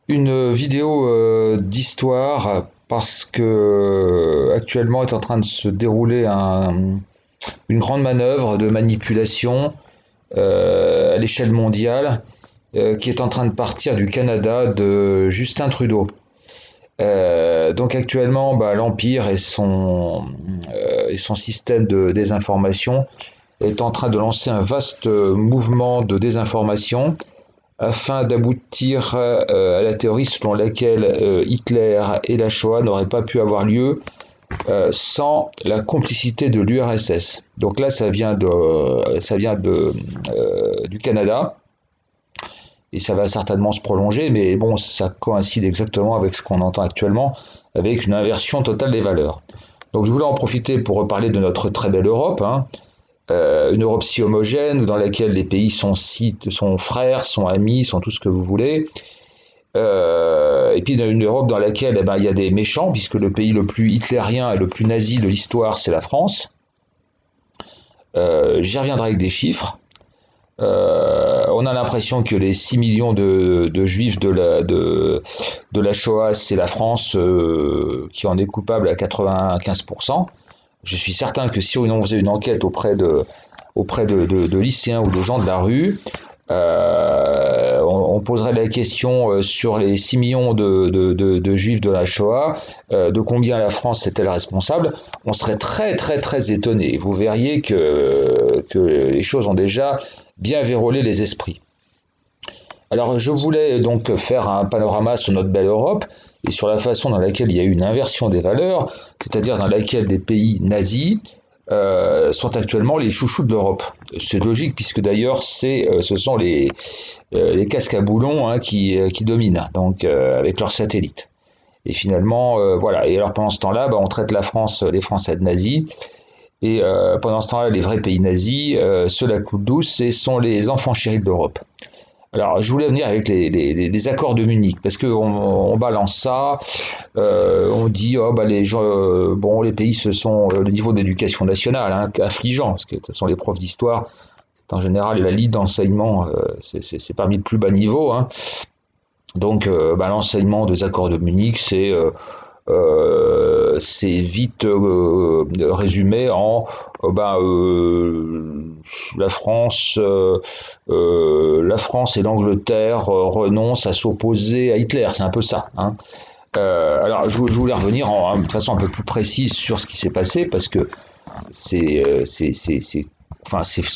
une vidéo d'histoire parce que actuellement est en train de se dérouler une grande manœuvre de manipulation à l'échelle mondiale qui est en train de partir du Canada de Justin Trudeau. Donc actuellement, l'Empire et son système de désinformation est en train de lancer un vaste mouvement de désinformation afin d'aboutir à la théorie selon laquelle Hitler et la Shoah n'auraient pas pu avoir lieu sans la complicité de l'URSS. Donc là, du Canada et ça va certainement se prolonger, mais bon, ça coïncide exactement avec ce qu'on entend actuellement, avec une inversion totale des valeurs. Donc je voulais en profiter pour reparler de notre très belle Europe, hein, une Europe si homogène, dans laquelle les pays sont frères, sont amis, sont tout ce que vous voulez. Et puis une Europe dans laquelle il y a des méchants, puisque le pays le plus hitlérien et le plus nazi de l'histoire, c'est la France. J'y reviendrai avec des chiffres. On a l'impression que les 6 millions de juifs de la Shoah, c'est la France qui en est coupable à 95%. Je suis certain que si on faisait une enquête auprès de lycéens ou de gens de la rue, on poserait la question sur les 6 millions de juifs de la Shoah, de combien la France était la responsable, on serait très très très étonné. Vous verriez que les choses ont déjà bien vérolé les esprits. Alors je voulais donc faire un panorama sur notre belle Europe et sur la façon dans laquelle il y a eu une inversion des valeurs, c'est-à-dire dans laquelle des pays nazis sont actuellement les chouchous de l'Europe. C'est logique puisque d'ailleurs ce sont les casques à boulons hein, qui dominent, donc avec leurs satellites. Et finalement, voilà. Et alors pendant ce temps-là, on traite les Français de nazis. Et pendant ce temps-là, les vrais pays nazis, ceux la coupe douce, ce sont les enfants chéris de l'Europe. Alors, je voulais venir avec les accords de Munich, parce qu'on balance ça, on dit, oh, les gens, les pays, ce sont le niveau d'éducation nationale, hein, affligeant, parce que ce sont les profs d'histoire, c'est en général la ligne d'enseignement, c'est parmi le plus bas niveau, hein. Donc, l'enseignement des accords de Munich, c'est vite résumé en la France, la France et l'Angleterre renoncent à s'opposer à Hitler. C'est un peu ça. Hein. Alors, je voulais revenir de façon un peu plus précise sur ce qui s'est passé parce que c'est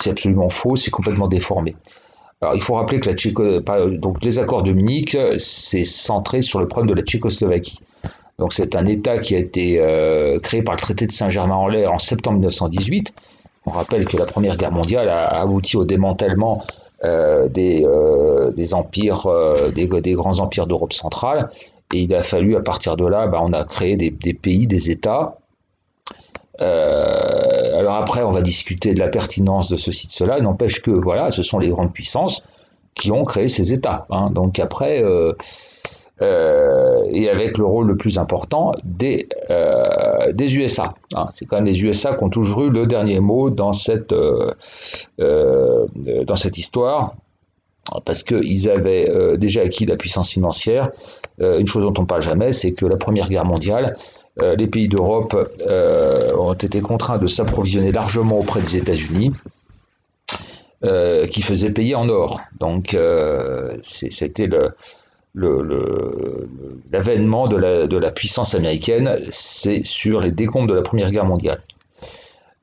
absolument faux, c'est complètement déformé. Alors, il faut rappeler que donc les accords de Munich, c'est centré sur le problème de la Tchécoslovaquie. Donc c'est un État qui a été créé par le traité de Saint-Germain-en-Laye en septembre 1918. On rappelle que la Première Guerre mondiale a abouti au démantèlement des empires, des grands empires d'Europe centrale. Et il a fallu, à partir de là, on a créé des pays, des États. Alors après, on va discuter de la pertinence de ceci, de cela. Il n'empêche que, voilà, ce sont les grandes puissances qui ont créé ces États. Hein. Donc après, et avec le rôle le plus important des USA. Hein. C'est quand même les USA qui ont toujours eu le dernier mot dans cette histoire, parce qu'ils avaient déjà acquis la puissance financière. Une chose dont on ne parle jamais, c'est que la Première Guerre mondiale, les pays d'Europe ont été contraints de s'approvisionner largement auprès des États-Unis, qui faisaient payer en or. Donc c'était l'avènement de la puissance américaine, c'est sur les décombres de la Première Guerre mondiale.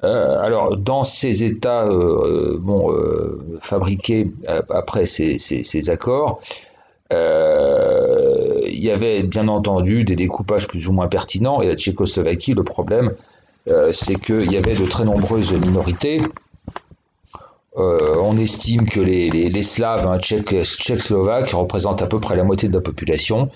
Alors, dans ces États fabriqués après ces accords, il y avait bien entendu des découpages plus ou moins pertinents, et la Tchécoslovaquie, le problème, c'est qu'il y avait de très nombreuses minorités. On estime que les Slaves tchèques-slovaques représentent à peu près la moitié de la population.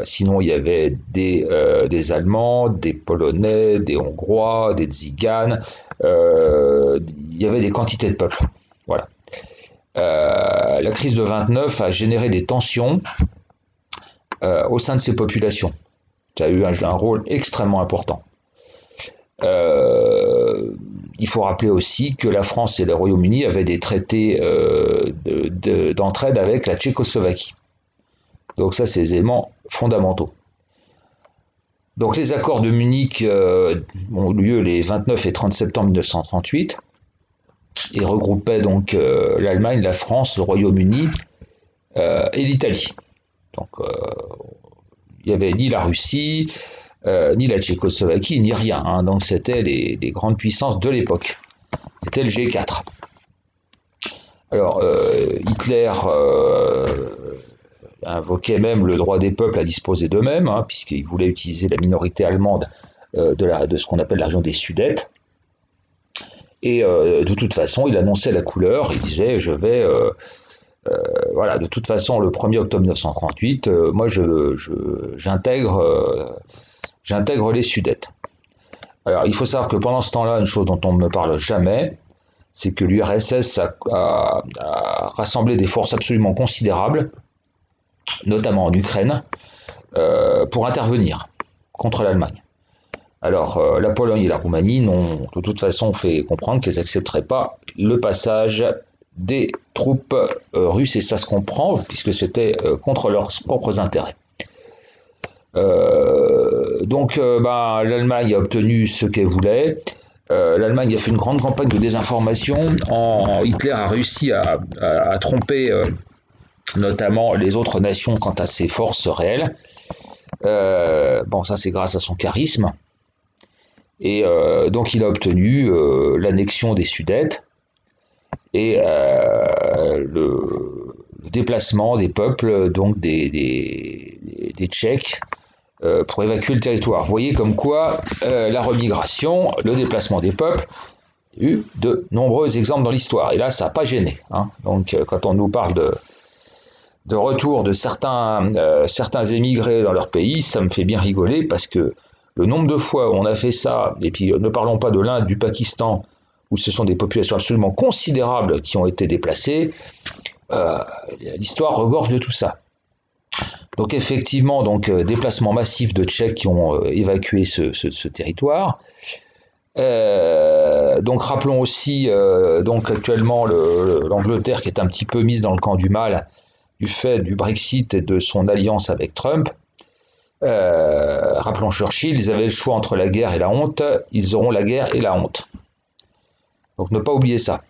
Sinon, il y avait des Allemands, des Polonais, des Hongrois, des Tziganes. Il y avait des quantités de peuples. Voilà. La crise de 29 a généré des tensions au sein de ces populations. Ça a eu un rôle extrêmement important. Il faut rappeler aussi que la France et le Royaume-Uni avaient des traités d'entraide avec la Tchécoslovaquie. Donc ça, c'est des éléments fondamentaux. Donc les accords de Munich ont lieu les 29 et 30 septembre 1938 et regroupaient donc l'Allemagne, la France, le Royaume-Uni et l'Italie. Donc il n'y avait ni la Russie, ni la Tchécoslovaquie, ni rien. Hein. Donc c'était les grandes puissances de l'époque. C'était le G4. Alors Hitler invoquait même le droit des peuples à disposer d'eux-mêmes, hein, puisqu'il voulait utiliser la minorité allemande de ce qu'on appelle la région des Sudètes. Et de toute façon, il annonçait la couleur, il disait je vais voilà, de toute façon, le 1er octobre 1938, moi, j'intègre les Sudètes. Alors, il faut savoir que pendant ce temps-là, une chose dont on ne parle jamais, c'est que l'URSS a rassemblé des forces absolument considérables, notamment en Ukraine, pour intervenir contre l'Allemagne. Alors, la Pologne et la Roumanie n'ont de toute façon fait comprendre qu'elles n'accepteraient pas le passage des troupes russes, et ça se comprend, puisque c'était contre leurs propres intérêts. Donc, l'Allemagne a obtenu ce qu'elle voulait. L'Allemagne a fait une grande campagne de désinformation. Hitler a réussi à tromper notamment les autres nations quant à ses forces réelles. Ça c'est grâce à son charisme. Et donc il a obtenu l'annexion des Sudètes et le déplacement des peuples, donc des Tchèques, pour évacuer le territoire. Vous voyez comme quoi la remigration, le déplacement des peuples, il y a eu de nombreux exemples dans l'histoire. Et là, ça n'a pas gêné. Hein. Donc quand on nous parle de retour de certains émigrés dans leur pays, ça me fait bien rigoler, parce que le nombre de fois où on a fait ça, et puis ne parlons pas de l'Inde, du Pakistan, où ce sont des populations absolument considérables qui ont été déplacées, l'histoire regorge de tout ça. Donc effectivement, déplacement massif de Tchèques qui ont évacué ce territoire. Donc rappelons aussi actuellement l'Angleterre qui est un petit peu mise dans le camp du mal du fait du Brexit et de son alliance avec Trump. Rappelons Churchill, ils avaient le choix entre la guerre et la honte, ils auront la guerre et la honte. Donc ne pas oublier ça.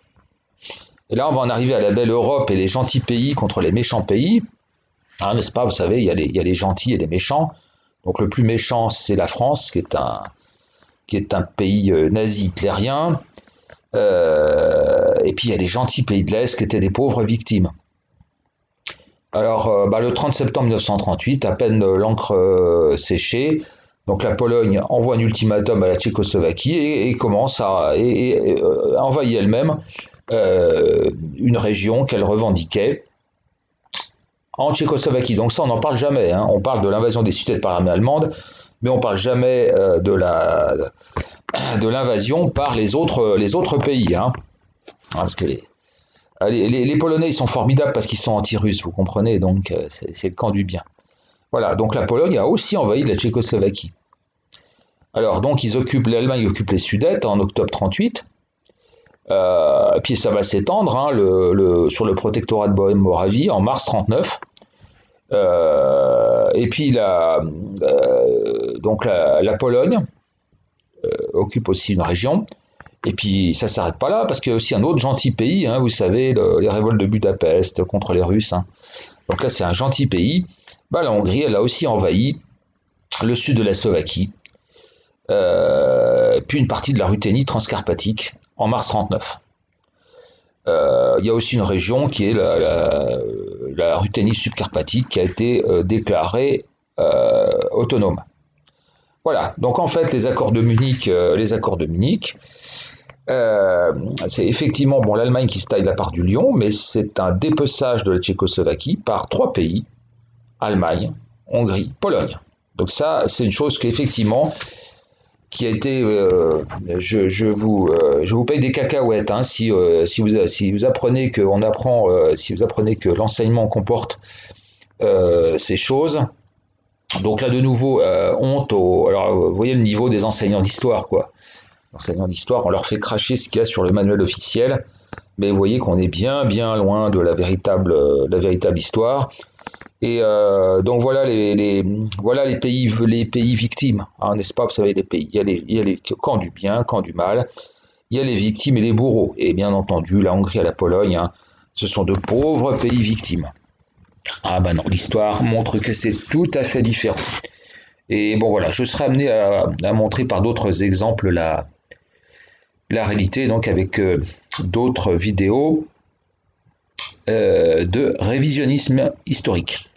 Et là on va en arriver à la belle Europe et les gentils pays contre les méchants pays. Hein, n'est-ce pas, vous savez, il y a les gentils et les méchants. Donc le plus méchant c'est la France, qui est un pays nazi hitlérien. Et puis il y a les gentils pays de l'Est qui étaient des pauvres victimes. Alors, le 30 septembre 1938, à peine l'encre séchée, donc la Pologne envoie un ultimatum à la Tchécoslovaquie et commence à envahir elle-même une région qu'elle revendiquait en Tchécoslovaquie. Donc ça, on n'en parle jamais. Hein. On parle de l'invasion des Sudètes par l'armée allemande, mais on ne parle jamais de l'invasion par les autres pays. Hein. Parce que les Polonais, ils sont formidables parce qu'ils sont anti-russes, vous comprenez, donc c'est le camp du bien. Voilà, donc la Pologne a aussi envahi la Tchécoslovaquie. Alors, donc, l'Allemagne occupe les Sudètes en octobre 1938, puis ça va s'étendre sur le protectorat de Bohême-Moravie en mars 1939. Et puis, la Pologne occupe aussi une région. Et puis ça ne s'arrête pas là, parce qu'il y a aussi un autre gentil pays, hein, vous savez, les révoltes de Budapest contre les Russes. Hein. Donc là, c'est un gentil pays. La Hongrie, elle a aussi envahi le sud de la Slovaquie, puis une partie de la Ruthénie transcarpatique en mars 1939. Il y a aussi une région qui est la Ruthénie subcarpatique qui a été déclarée autonome. Voilà, donc en fait les accords de Munich, c'est effectivement l'Allemagne qui se taille la part du lion, mais c'est un dépeçage de la Tchécoslovaquie par 3 pays, Allemagne, Hongrie, Pologne. Donc ça, c'est une chose qu'effectivement, qui a été, je vous paye des cacahuètes, hein, si vous apprenez que si vous apprenez que l'enseignement comporte ces choses. Donc là, de nouveau, honte alors, vous voyez le niveau des enseignants d'histoire, quoi. Les enseignants d'histoire, on leur fait cracher ce qu'il y a sur le manuel officiel, mais vous voyez qu'on est bien, bien loin de la véritable histoire. Et donc voilà voilà les pays victimes, hein, n'est-ce pas? Vous savez, les pays, il y a les camps du bien, camps du mal, il y a les victimes et les bourreaux. Et bien entendu, la Hongrie et la Pologne, hein, ce sont de pauvres pays victimes. Ah ben non, l'histoire montre que c'est tout à fait différent. Et bon voilà, je serai amené à montrer par d'autres exemples la réalité, donc avec d'autres vidéos de révisionnisme historique.